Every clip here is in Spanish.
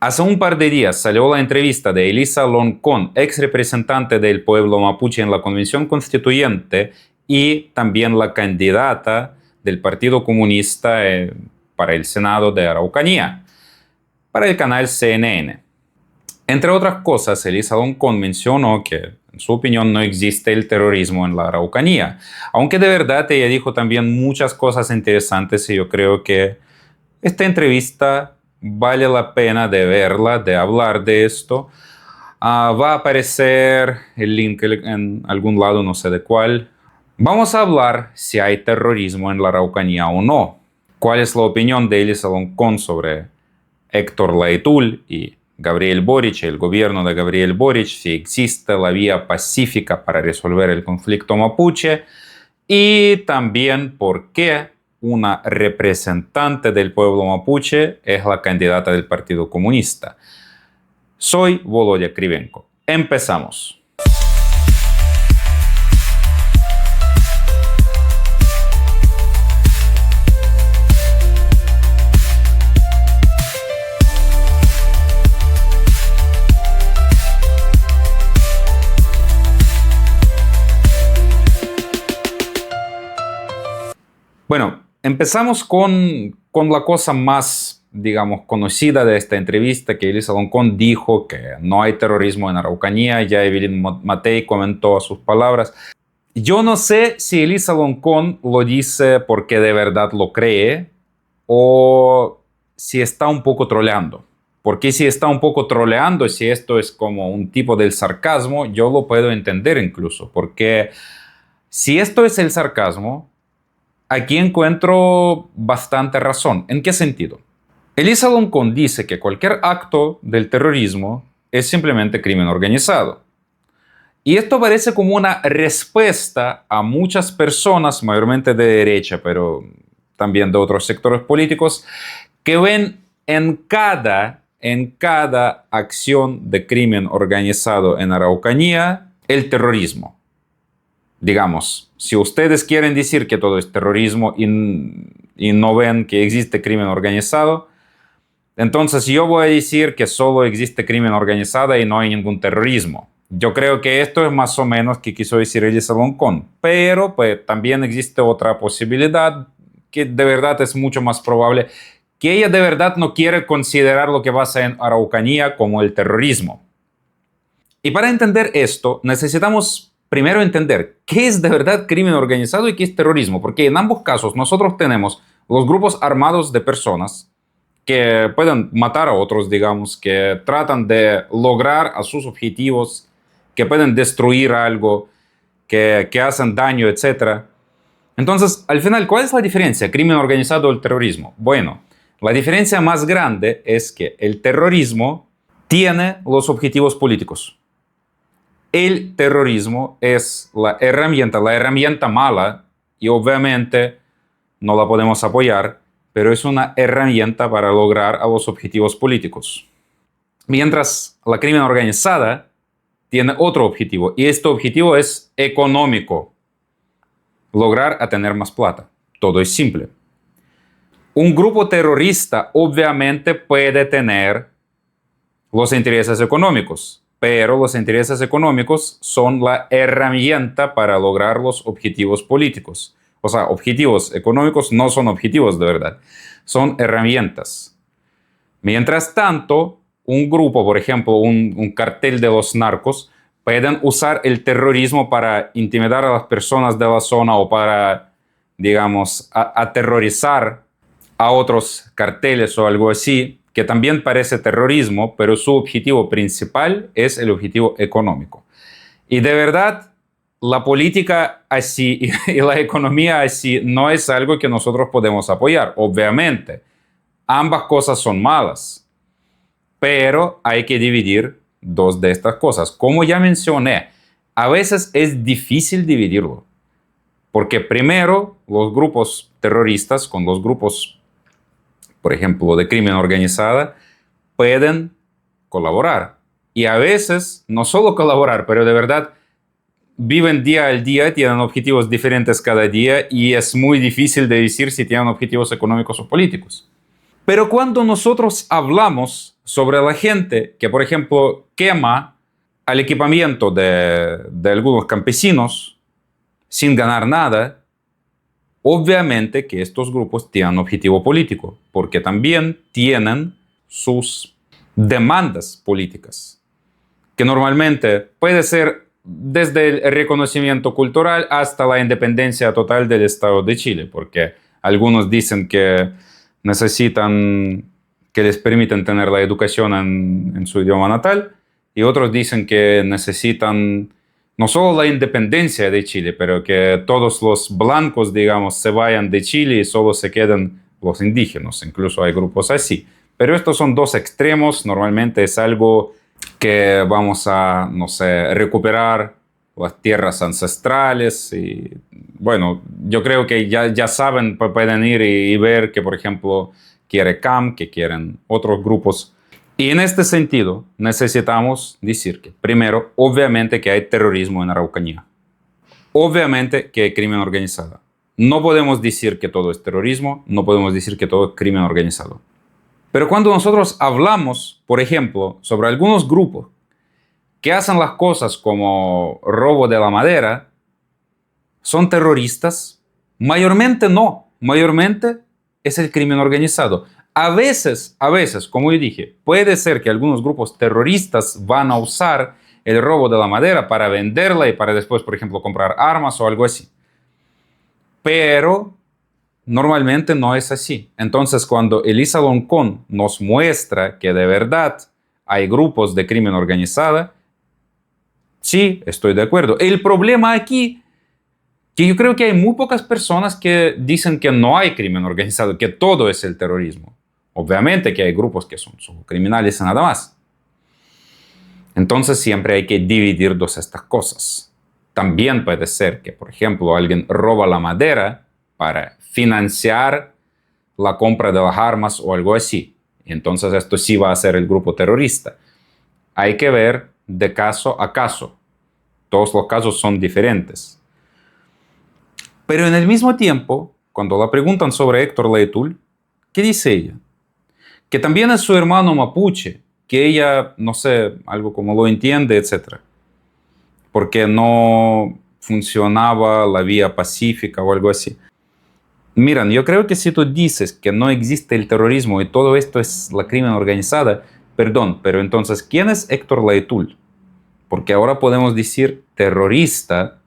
Hace un par de días salió la entrevista de Elisa Loncón, ex representante del pueblo mapuche en la Convención Constituyente y también la candidata del Partido Comunista para el Senado de Araucanía, para el canal CNN. Entre otras cosas, Elisa Loncón mencionó que, en su opinión, no existe el terrorismo en la Araucanía, aunque de verdad ella dijo también muchas cosas interesantes y yo creo que esta entrevista vale la pena de verla, de hablar de esto. Va a aparecer el link en algún lado, no sé de cuál. Vamos a hablar si hay terrorismo en la Araucanía o no. ¿Cuál es la opinión de Elisa Loncón sobre Héctor Laitul y Gabriel Boric, el gobierno de Gabriel Boric, si existe la vía pacífica para resolver el conflicto mapuche? Y también por qué una representante del pueblo mapuche es la candidata del Partido Comunista. Soy Volodya Krivenko. Empezamos. Bueno, empezamos con la cosa más, digamos, conocida de esta entrevista, que Elisa Loncón dijo que no hay terrorismo en Araucanía. Ya Evelyn Matei comentó sus palabras. Yo no sé si Elisa Loncón lo dice porque de verdad lo cree o si está un poco troleando. Porque si está un poco troleando, si esto es como un tipo del sarcasmo, yo lo puedo entender incluso. Porque si esto es el sarcasmo, aquí encuentro bastante razón. ¿En qué sentido? Elisa Loncón dice que cualquier acto del terrorismo es simplemente crimen organizado. Y esto parece como una respuesta a muchas personas, mayormente de derecha, pero también de otros sectores políticos, que ven en cada acción de crimen organizado en Araucanía el terrorismo. Digamos, si ustedes quieren decir que todo es terrorismo y no ven que existe crimen organizado, entonces yo voy a decir que solo existe crimen organizado y no hay ningún terrorismo. Yo creo que esto es más o menos que quiso decir Elisa Loncón, pero pues, también existe otra posibilidad que de verdad es mucho más probable, que ella de verdad no quiere considerar lo que pasa en Araucanía como el terrorismo. Y para entender esto, necesitamos primero entender qué es de verdad crimen organizado y qué es terrorismo, porque en ambos casos nosotros tenemos los grupos armados de personas que pueden matar a otros, digamos, que tratan de lograr a sus objetivos, que pueden destruir algo, que hacen daño, etc. Entonces, al final, ¿cuál es la diferencia? ¿Crimen organizado o el terrorismo? Bueno, la diferencia más grande es que el terrorismo tiene los objetivos políticos. El terrorismo es la herramienta mala, y obviamente no la podemos apoyar, pero es una herramienta para lograr a los objetivos políticos. Mientras la crimen organizada tiene otro objetivo, y este objetivo es económico. Lograr a tener más plata. Todo es simple. Un grupo terrorista obviamente puede tener los intereses económicos, pero los intereses económicos son la herramienta para lograr los objetivos políticos. O sea, objetivos económicos no son objetivos de verdad, son herramientas. Mientras tanto, un grupo, por ejemplo, un cartel de los narcos, pueden usar el terrorismo para intimidar a las personas de la zona o para, digamos, aterrorizar a otros carteles o algo así, que también parece terrorismo, pero su objetivo principal es el objetivo económico. Y de verdad, la política así y la economía así no es algo que nosotros podemos apoyar. Obviamente, ambas cosas son malas, pero hay que dividir dos de estas cosas. Como ya mencioné, a veces es difícil dividirlo, porque primero los grupos terroristas con los grupos, por ejemplo, de crimen organizada, pueden colaborar. Y a veces, no solo colaborar, pero de verdad viven día al día, tienen objetivos diferentes cada día y es muy difícil de decir si tienen objetivos económicos o políticos. Pero cuando nosotros hablamos sobre la gente que, por ejemplo, quema el equipamiento de algunos campesinos sin ganar nada, obviamente que estos grupos tienen objetivo político, porque también tienen sus demandas políticas, que normalmente puede ser desde el reconocimiento cultural hasta la independencia total del Estado de Chile, porque algunos dicen que necesitan que les permitan tener la educación en su idioma natal, y otros dicen que necesitan no solo la independencia de Chile, pero que todos los blancos, digamos, se vayan de Chile y solo se queden los indígenas. Incluso hay grupos así. Pero estos son dos extremos. Normalmente es algo que vamos a, no sé, recuperar las tierras ancestrales. Y bueno, yo creo que ya saben, pueden ir y ver que, por ejemplo, quiere CAM, que quieren otros grupos. Y en este sentido, necesitamos decir que, primero, obviamente que hay terrorismo en Araucanía. Obviamente que hay crimen organizado. No podemos decir que todo es terrorismo, no podemos decir que todo es crimen organizado. Pero cuando nosotros hablamos, por ejemplo, sobre algunos grupos que hacen las cosas como robo de la madera, ¿son terroristas? Mayormente no. Mayormente es el crimen organizado. A veces, como yo dije, puede ser que algunos grupos terroristas van a usar el robo de la madera para venderla y para después, por ejemplo, comprar armas o algo así. Pero normalmente no es así. Entonces, cuando Elisa Loncón nos muestra que de verdad hay grupos de crimen organizado, sí, estoy de acuerdo. El problema aquí, que yo creo que hay muy pocas personas que dicen que no hay crimen organizado, que todo es el terrorismo. Obviamente que hay grupos que son criminales y nada más. Entonces siempre hay que dividir dos estas cosas. También puede ser que, por ejemplo, alguien roba la madera para financiar la compra de las armas o algo así. Entonces esto sí va a ser el grupo terrorista. Hay que ver de caso a caso. Todos los casos son diferentes. Pero en el mismo tiempo, cuando la preguntan sobre Héctor Laitul, ¿qué dice ella? Que también es su hermano mapuche, que ella, no sé, algo como lo entiende, etc. Porque no funcionaba la vía pacífica o algo así. Miren, yo creo que si tú dices que no existe el terrorismo y todo esto es la crimen organizada, perdón, pero entonces, ¿quién es Héctor Laitul? Porque ahora podemos decir terrorista,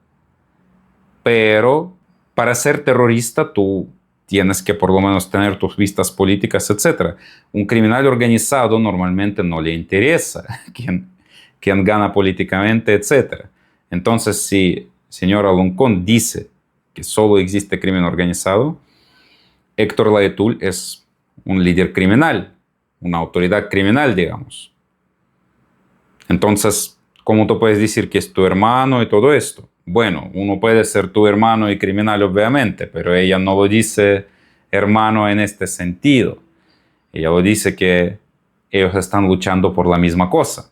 pero para ser terrorista tú tienes que por lo menos tener tus vistas políticas, etc. Un criminal organizado normalmente no le interesa quién gana políticamente, etc. Entonces, si señora Loncón dice que solo existe crimen organizado, Héctor Laitul es un líder criminal, una autoridad criminal, digamos. Entonces, ¿cómo tú puedes decir que es tu hermano y todo esto? Bueno, uno puede ser tu hermano y criminal, obviamente, pero ella no lo dice hermano en este sentido. Ella lo dice que ellos están luchando por la misma cosa.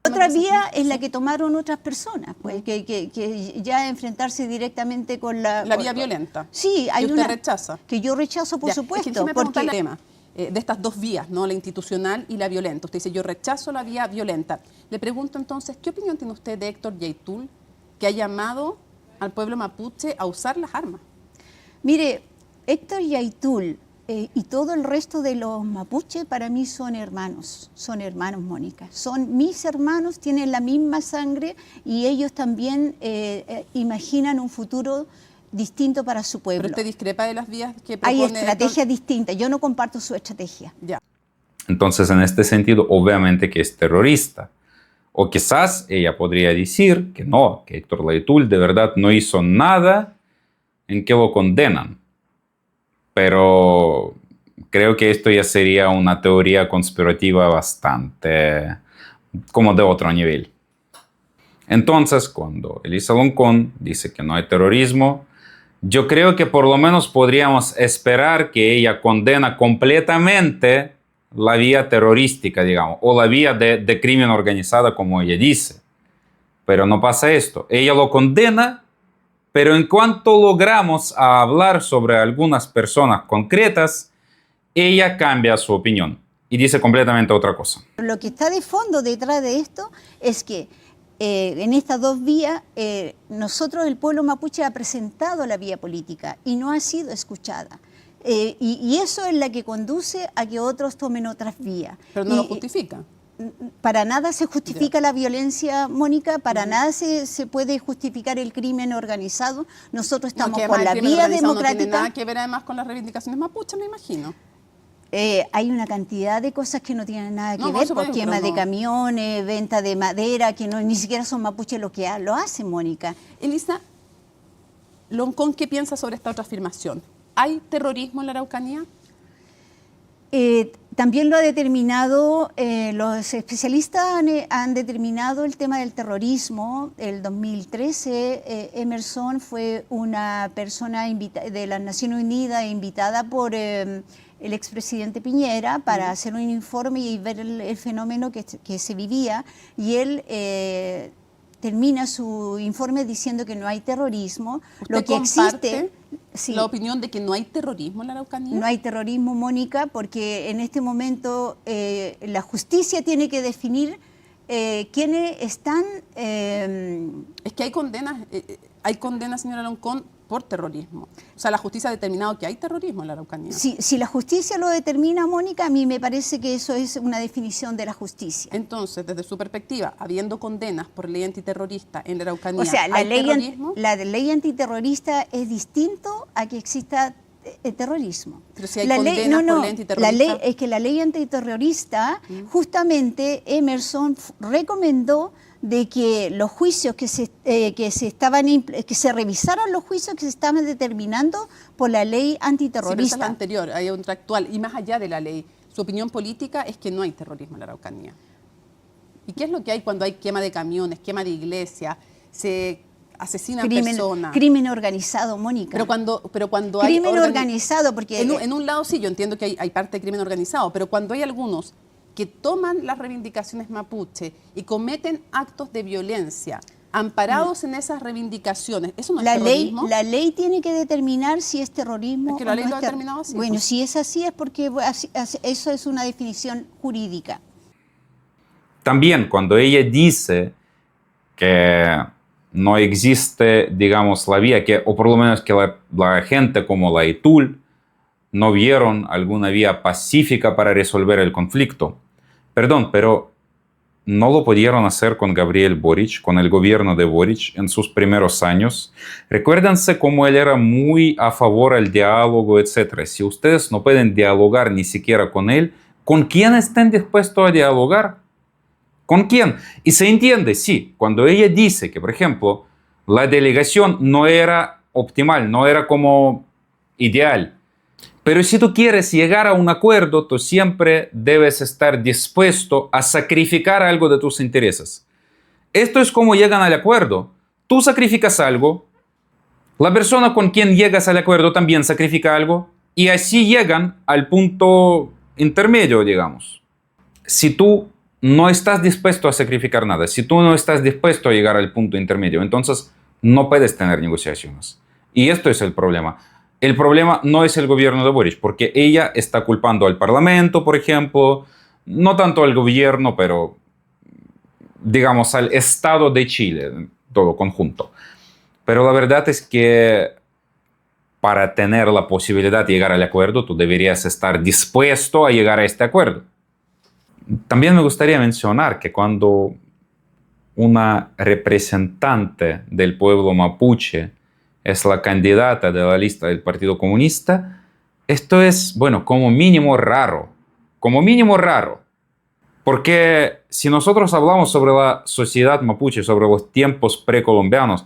Otra vía es la que tomaron otras personas, pues, que ya enfrentarse directamente con la vía violenta. Sí, hay ¿Y usted rechaza? Que yo rechazo, por supuesto. Es que me pregunta el tema de estas dos vías, ¿no? La institucional y la violenta. Usted dice, yo rechazo la vía violenta. Le pregunto entonces, ¿qué opinión tiene usted de Héctor Laitul, que ha llamado al pueblo mapuche a usar las armas? Mire, Héctor Laitul y todo el resto de los mapuches para mí son hermanos, Mónica. Son mis hermanos, tienen la misma sangre y ellos también imaginan un futuro distinto para su pueblo. ¿Pero usted discrepa de las vías que propone? Hay estrategias distintas, yo no comparto su estrategia. Ya. Entonces, en este sentido, obviamente que es terrorista. O quizás ella podría decir que no, que Héctor Laitul de verdad no hizo nada en que lo condenan. Pero creo que esto ya sería una teoría conspirativa bastante como de otro nivel. Entonces, cuando Elisa Loncón dice que no hay terrorismo, yo creo que por lo menos podríamos esperar que ella condena completamente la vía terrorística, digamos, o la vía de crimen organizado, como ella dice. Pero no pasa esto. Ella lo condena, pero en cuanto logramos hablar sobre algunas personas concretas, ella cambia su opinión. y dice completamente otra cosa. Lo que está de fondo detrás de esto es que en estas dos vías, nosotros, el pueblo mapuche, ha presentado la vía política y no ha sido escuchada. Y eso es la que conduce a que otros tomen otras vías. Pero no lo justifica. Para nada se justifica la violencia, Mónica, para nada se puede justificar el crimen organizado. Nosotros estamos por la vía democrática. No tiene nada que ver además con las reivindicaciones mapuches, me imagino. Hay una cantidad de cosas que no tienen nada que No, ver, por por supuesto, quema pero de no. camiones, venta de madera, que no, ni siquiera son mapuches los que lo hacen, Mónica. Elisa, Loncón, ¿qué piensa sobre esta otra afirmación? ¿Hay terrorismo en la Araucanía? También lo ha determinado, los especialistas han determinado el tema del terrorismo. El 2013, Emerson fue una persona de las Naciones Unidas invitada por el expresidente Piñera para hacer un informe y ver el fenómeno que se vivía. Y él termina su informe diciendo que no hay terrorismo. ¿Usted Lo que comparte existe... Sí. la opinión de que no hay terrorismo en la Araucanía? No hay terrorismo, Mónica, porque en este momento la justicia tiene que definir quiénes están... Es que hay condenas, señora Loncón, por terrorismo. O sea, la justicia ha determinado que hay terrorismo en la Araucanía. Si la justicia lo determina, Mónica, a mí me parece que eso es una definición de la justicia. Entonces, desde su perspectiva, habiendo condenas por ley antiterrorista en la Araucanía, O sea, ¿hay terrorismo? la ley antiterrorista es distinto a que exista terrorismo. Pero si hay condenas por ley antiterrorista. Es que la ley antiterrorista, justamente Emerson recomendó de que los juicios que se revisaran los juicios que se estaban determinando por la ley Sí, pero esa es antiterrorista. la anterior, hay otra actual. Y más allá de la ley, su opinión política es que no hay terrorismo en la Araucanía. ¿Y qué es lo que hay cuando hay quema de camiones, quema de iglesias, se asesinan personas? Crimen organizado, Mónica. Pero cuando hay... Crimen organizado, porque... En un lado sí, yo entiendo que hay parte de crimen organizado, pero cuando hay algunos que toman las reivindicaciones mapuche y cometen actos de violencia amparados en esas reivindicaciones, ¿eso no es terrorismo? La ley tiene que determinar si es terrorismo Es que la o ley no lo ha es determinado así, Bueno, pues. si es así es porque eso es una definición jurídica. También cuando ella dice que no existe, digamos, la vía, o por lo menos que la gente como la ITUL no vieron alguna vía pacífica para resolver el conflicto. Perdón, pero no lo pudieron hacer con Gabriel Boric, con el gobierno de Boric en sus primeros años. Recuérdense cómo él era muy a favor del diálogo, etc. Si ustedes no pueden dialogar ni siquiera con él, ¿con quién estén dispuestos a dialogar? ¿Con quién? Y se entiende, sí, cuando ella dice que, por ejemplo, la delegación no era optimal, no era como ideal. Pero si tú quieres llegar a un acuerdo, tú siempre debes estar dispuesto a sacrificar algo de tus intereses. Esto es como llegan al acuerdo. Tú sacrificas algo, la persona con quien llegas al acuerdo también sacrifica algo, y así llegan al punto intermedio, digamos. Si tú no estás dispuesto a sacrificar nada, si tú no estás dispuesto a llegar al punto intermedio, entonces no puedes tener negociaciones. Y esto es el problema. El problema no es el gobierno de Boric, porque ella está culpando al Parlamento, por ejemplo, no tanto al gobierno, pero digamos al Estado de Chile, todo conjunto. Pero la verdad es que para tener la posibilidad de llegar al acuerdo, tú deberías estar dispuesto a llegar a este acuerdo. También me gustaría mencionar que cuando una representante del pueblo mapuche es la candidata de la lista del Partido Comunista, esto es, bueno, como mínimo raro. Como mínimo raro. Porque si nosotros hablamos sobre la sociedad mapuche, sobre los tiempos precolombianos,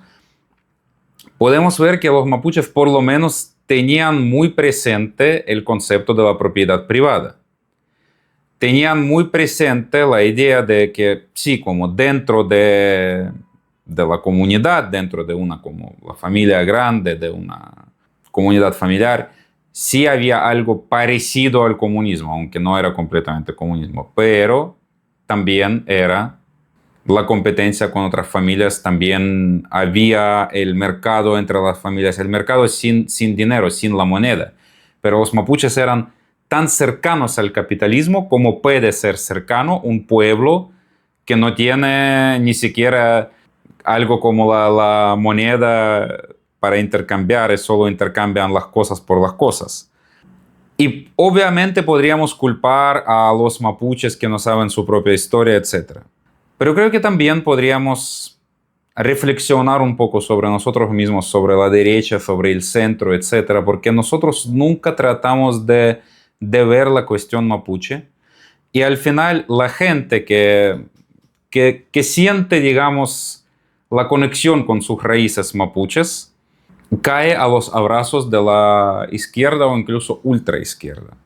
podemos ver que los mapuches por lo menos tenían muy presente el concepto de la propiedad privada. Tenían muy presente la idea de que sí, como dentro de la comunidad, dentro de una como la familia grande, de una comunidad familiar, sí había algo parecido al comunismo, aunque no era completamente comunismo, pero también era la competencia con otras familias, también había el mercado entre las familias, el mercado sin dinero, sin la moneda. Pero los mapuches eran tan cercanos al capitalismo como puede ser cercano un pueblo que no tiene ni siquiera algo como la moneda para intercambiar, solo intercambian las cosas por las cosas. Y obviamente podríamos culpar a los mapuches que no saben su propia historia, etc. Pero creo que también podríamos reflexionar un poco sobre nosotros mismos, sobre la derecha, sobre el centro, etc. Porque nosotros nunca tratamos de ver la cuestión mapuche. Y al final la gente que siente, digamos, la conexión con sus raíces mapuches, cae a los abrazos de la izquierda o incluso ultraizquierda.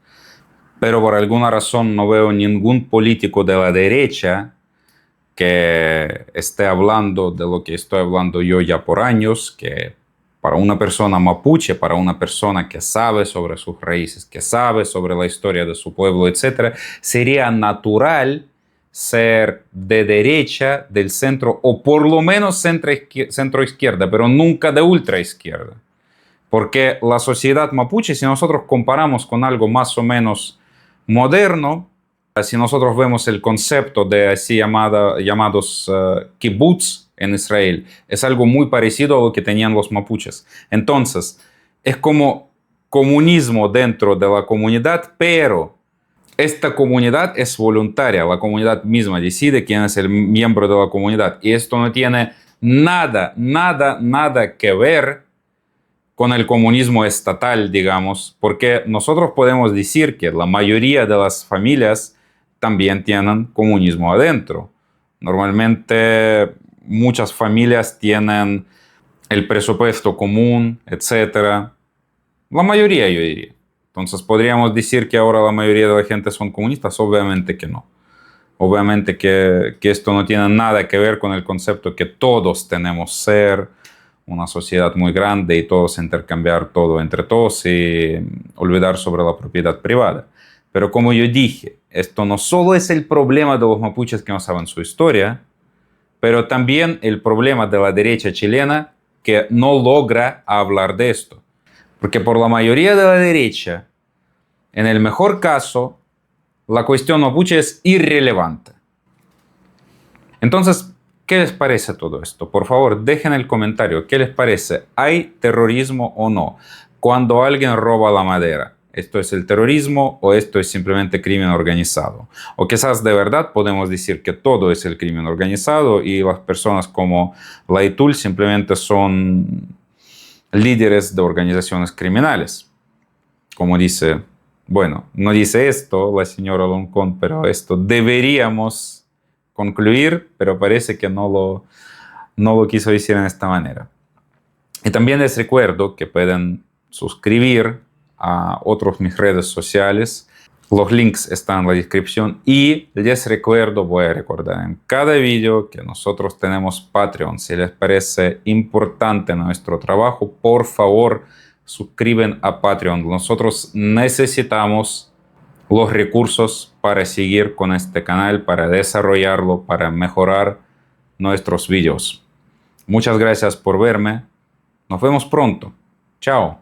Pero por alguna razón no veo ningún político de la derecha que esté hablando de lo que estoy hablando yo ya por años, que para una persona mapuche, para una persona que sabe sobre sus raíces, que sabe sobre la historia de su pueblo, etc., sería natural ser de derecha, del centro, o por lo menos centro izquierda, pero nunca de ultra izquierda. Porque la sociedad mapuche, si nosotros comparamos con algo más o menos moderno, si nosotros vemos el concepto de así llamados kibbutz en Israel, es algo muy parecido a lo que tenían los mapuches. Entonces, es como comunismo dentro de la comunidad, pero esta comunidad es voluntaria, la comunidad misma decide quién es el miembro de la comunidad. Y esto no tiene nada que ver con el comunismo estatal, digamos, porque nosotros podemos decir que la mayoría de las familias también tienen comunismo adentro. Normalmente muchas familias tienen el presupuesto común, etc. La mayoría, yo diría. Entonces, ¿podríamos decir que ahora la mayoría de la gente son comunistas? Obviamente que no. Obviamente que esto no tiene nada que ver con el concepto que todos tenemos ser una sociedad muy grande y todos intercambiar todo entre todos y olvidar sobre la propiedad privada. Pero como yo dije, esto no solo es el problema de los mapuches que no saben su historia, pero también el problema de la derecha chilena que no logra hablar de esto. Porque por la mayoría de la derecha, en el mejor caso, la cuestión mapuche es irrelevante. Entonces, ¿qué les parece todo esto? Por favor, dejen el comentario. ¿Qué les parece? ¿Hay terrorismo o no? Cuando alguien roba la madera, ¿esto es el terrorismo o esto es simplemente crimen organizado? O quizás de verdad podemos decir que todo es el crimen organizado y las personas como la ITUL simplemente son líderes de organizaciones criminales. Como dice, bueno, no dice esto la señora Loncón, pero esto deberíamos concluir, pero parece que no lo quiso decir en esta manera. Y también les recuerdo que pueden suscribir a otras mis redes sociales. Los links están en la descripción. Y les recuerdo, voy a recordar en cada vídeo que nosotros tenemos Patreon. Si les parece importante nuestro trabajo, por favor, suscriben a Patreon. Nosotros necesitamos los recursos para seguir con este canal, para desarrollarlo, para mejorar nuestros vídeos. Muchas gracias por verme. Nos vemos pronto. Chao.